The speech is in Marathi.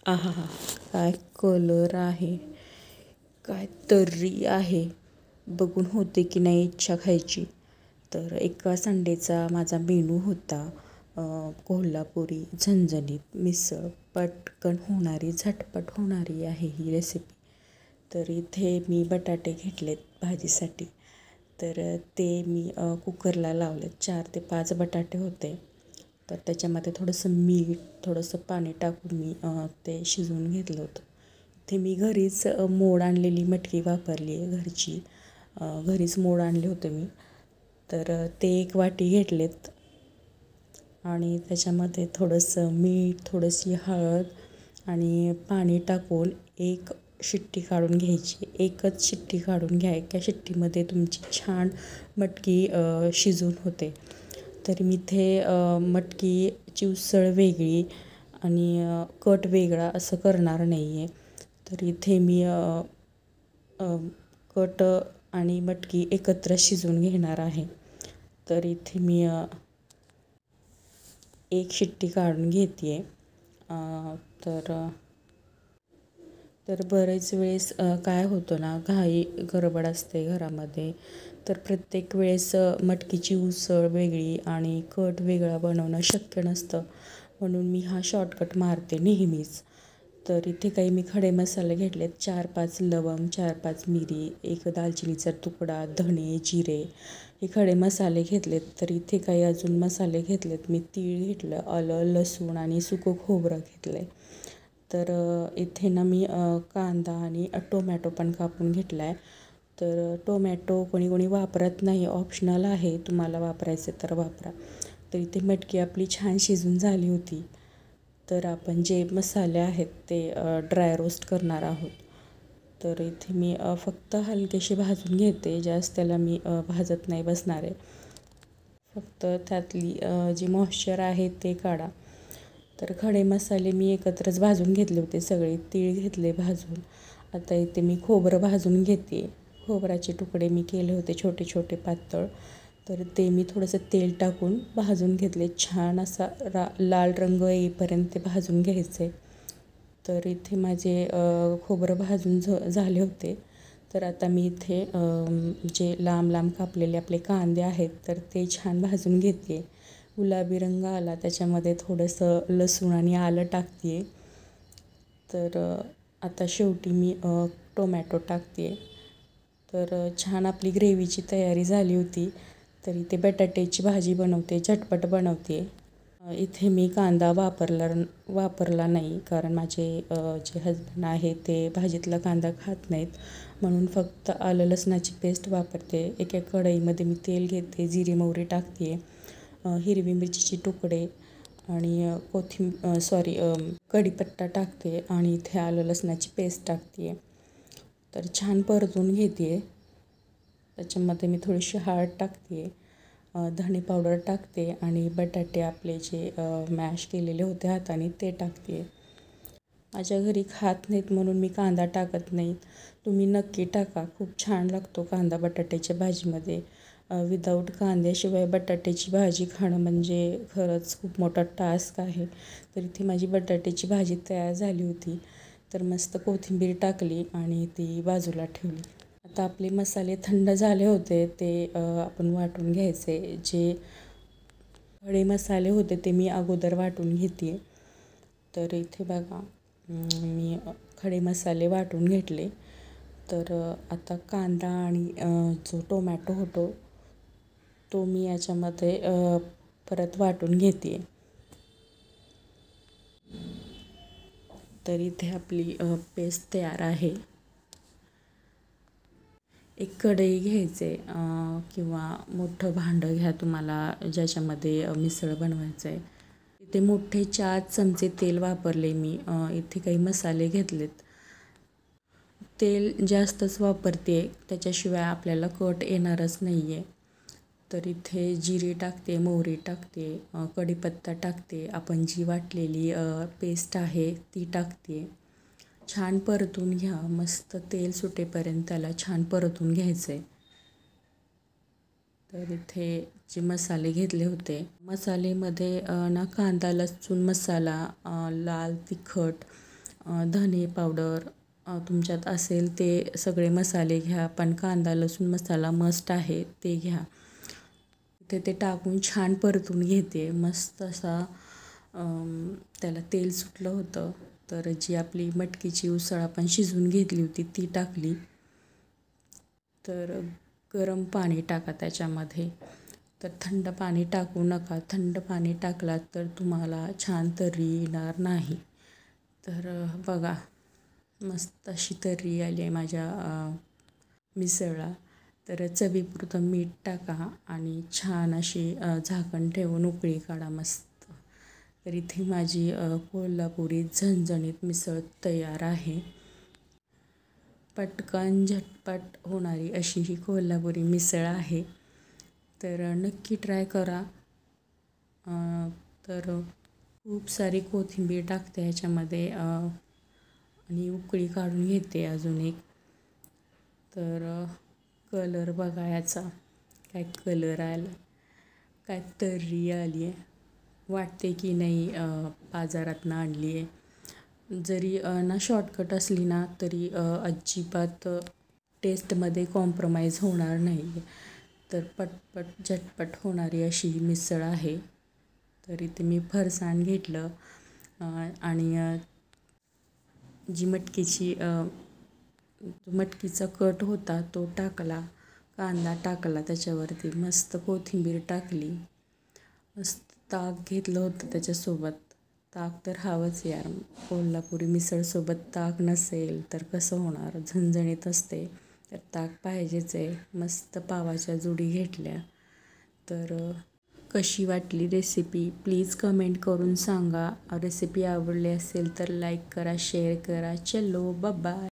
आहा! काय कलर आहे, काय तर्री आहे. बघून होते की नाही इच्छा खायची. तर एका संडेचा माझा मेनू होता कोल्हापुरी झणझणीत मिसळ. पटकन होणारी, झटपट होणारी आहे ही रेसिपी. तर इथे मी बटाटे घेतलेत भाजीसाठी. तर ते मी कुकरला लावलेत. 4 ते 5 बटाटे होते. तर त्याच्यामध्ये थोडंसं मीठ, थोडंसं पाणी टाकून मी ते शिजवून घेतलं होतं. इथे मी घरीच मोड आणलेली मटकी वापरली आहे घरची. घरीच मोड आणले होते मी. तर ते 1 वाटी घेतलेत आणि त्याच्यामध्ये थोडंसं मीठ, थोडीशी हळद आणि पाणी टाकून 1 शिट्टी काढून घ्यायची. एकच शिट्टी काढून घ्या. एका शिट्टीमध्ये तुमची छान मटकी शिजून होते. तर मी इथे मटकीची उसळ वेगळी आणि कट वेगळा असं करणार नाही आहे. तर इथे मी कट आणि मटकी एकत्र शिजवून घेणार आहे. तर इथे मी 1 शिट्टी काढून घेते आहे. तर बरेच वेळेस काय होतं ना, घाई गडबड असते घरामध्ये. तर प्रत्येक वेळेस मटकीची उसळ वेगळी आणि कट वेगळा बनवणं शक्य नसतं. म्हणून मी हा शॉर्टकट मारते नेहमीच. तर इथे काही मी खडे मसाले घेतलेत. 4-5 लवंग, 4-5 मिरी, 1 दालचिनीचा तुकडा, धणे, जिरे हे खडे मसाले घेतलेत. तर इथे काही अजून मसाले घेतलेत. मी तीळ घेतलं, आलं, लसूण आणि सुकं खोबरं घेतलं आहे. तर इथे ना मी कांदा आणि टोमॅटो पण कापून घेतला आहे. तर टोमॅटो कोणी वापरत नाही, ऑप्शनल आहे. तुम्हाला वापरायचे तर वापरा. तर इथे मटकी आपली छान शिजून झाली होती. तर आपण जे मसाले आहेत ते ड्राय रोस्ट करणार आहोत. तर इथे मी फक्त हलकेसे भाजून घेते. जास्त त्याला मी भाजत नाही बसणार आहे. फक्त त्यातली जी मॉइश्चर आहे ते काढा. तर खडे मसाले मी एकत्रच भाजून घेतले होते सगळे. तीळ घेतले भाजून. आता इथे मी खोबरं भाजून घेते. खोबऱ्याचे तुकडे मी केले होते छोटे छोटे पातळ. तर ते मी थोडंसं तेल टाकून भाजून घेतले. छान असा लाल रंग येईपर्यंत ते भाजून घ्यायचे. तर इथे माझे खोबरं भाजून झाले होते. तर आता मी इथे जे लांब लांब कापलेले आपले कांदे आहेत तर ते छान भाजून घेते. गुलाबी रंग आला त्याच्यामध्ये थोडंसं लसूण आणि आलं टाकते. तर आता शेवटी मी टोमॅटो टाकते. तर छान आपली ग्रेव्हीची तयारी झाली होती. तर इथे बटाट्याची भाजी बनवते, झटपट बनवते. इथे मी कांदा वापरला नाही कारण माझे जे हजबंड आहे ते भाजीतला कांदा खात नाहीत. म्हणून फक्त आलं लसणाची पेस्ट वापरते. एका कढईमध्ये मी तेल घेते, जिरे मोहरी टाकते, हिरवी मिरचीचे तुकडे आणि कढीपत्ता टाकते आणि इथे आलं लसणाची पेस्ट टाकते. तर छान परतून घेते. त्याच्यामध्ये मी थोडीशी हळद टाकते, धणे पावडर टाकते आणि बटाटे आपले जे मॅश केलेले होते हाताने ते टाकते. माझ्या घरी खात नाहीत म्हणून मी कांदा टाकत नाही. तुम्ही नक्की टाका. खूप छान लागतो कांदा बटाट्याच्या भाजीमध्ये. विदाऊट कांद्याशिवाय बटाट्याची भाजी खाणं म्हणजे खरंच खूप मोठा टास्क आहे. तर इथे माझी बटाट्याची भाजी तयार झाली होती. तर मस्त कोथिंबीर टाकली आणि ती बाजूला ठेवली. आता आपले मसाले थंड झाले होते ते आपण वाटून घ्यायचे. जे खडे मसाले होते ते मी अगोदर वाटून घेते. तर इथे बघा मी खडे मसाले वाटून घेतले. तर आता कांदा आणि जो टोमॅटो होतो तो मी याच्यामध्ये परत वाटून घेते. तर इथे आपली पेस्ट तयार आहे. एक कढई घ्यायचे किंवा मोठं भांडं घ्या तुम्हाला ज्याच्यामध्ये मिसळ बनवायचं आहे. इथे मोठे 4 चमचे तेल वापरले मी. इथे काही मसाले घेतलेत. तेल जास्तच वापरते त्याच्याशिवाय आपल्याला कट येणारच नाही आहे. तर इथे जिरे टाकते, मोहरी टाकते, कढीपत्ता टाकते, आपण जी वाटलेली पेस्ट आहे ती टाकते. छान परतून घ्या. मस्त तेल सुटेपर्यंत त्याला छान परतून घ्यायचं आहे. तर इथे जे मसाले घेतले होते मसालेमध्ये ना कांदा लसूण मसाला, लाल तिखट, धने पावडर तुमच्यात असेल ते सगळे मसाले घ्या. पण कांदा लसूण मसाला मस्ट आहे ते घ्या. ते टाकून छान परतून घेते. मस्त असा त्याला तेल सुटलं होतं. तर जी आपली मटकीची उसळ आपण शिजवून घेतली होती ती टाकली. तर गरम पाणी टाका त्याच्यामध्ये. तर थंड पाणी टाकू नका. थंड पाणी टाकलात तर तुम्हाला छान तर्री येणार नाही. तर बघा मस्त अशी तर्री आली आहे माझ्या मिसळला. तर चवीपुरतं मीठ टाका आणि छान अशी झाकण ठेवून उकळी काढा मस्त. तर इथे माझी कोल्हापुरी झणझणीत मिसळ तयार आहे. पटकन झटपट होणारी अशी ही कोल्हापुरी मिसळ आहे. तर नक्की ट्राय करा. तर खूप सारी कोथिंबीर टाकते ह्याच्यामध्ये आणि उकळी काढून घेते अजून एक. तर कलर बघा याचा, काय कलर आला, काय तर्री आली आहे. वाटते की नाही बाजारातनं आणली आहे. जरी ना शॉर्टकट असली ना तरी अजिबात टेस्टमध्ये कॉम्प्रोमाइज होणार नाही. तर पटपट झटपट होणारी अशी ही मिसळ आहे. तर इथे मी फरसाण घेतलं आणि जी मटकीचा कट होता तो टाकला, कांदा टाकला त्याच्यावरती, मस्त कोथिंबीर टाकली, मस्त ताक घेतलं होतं त्याच्यासोबत. ताक तर हवंच यार. कोल्हापुरी मिसळसोबत ताक नसेल तर कसं होणार. झणझणीत असते तर ताक पाहिजेच आहे. मस्त पावाच्या जोडी घेतल्या. तर कशी वाटली रेसिपी प्लीज कमेंट करून सांगा. रेसिपी आवडली असेल तर लाईक करा, शेअर करा. चलो बाय.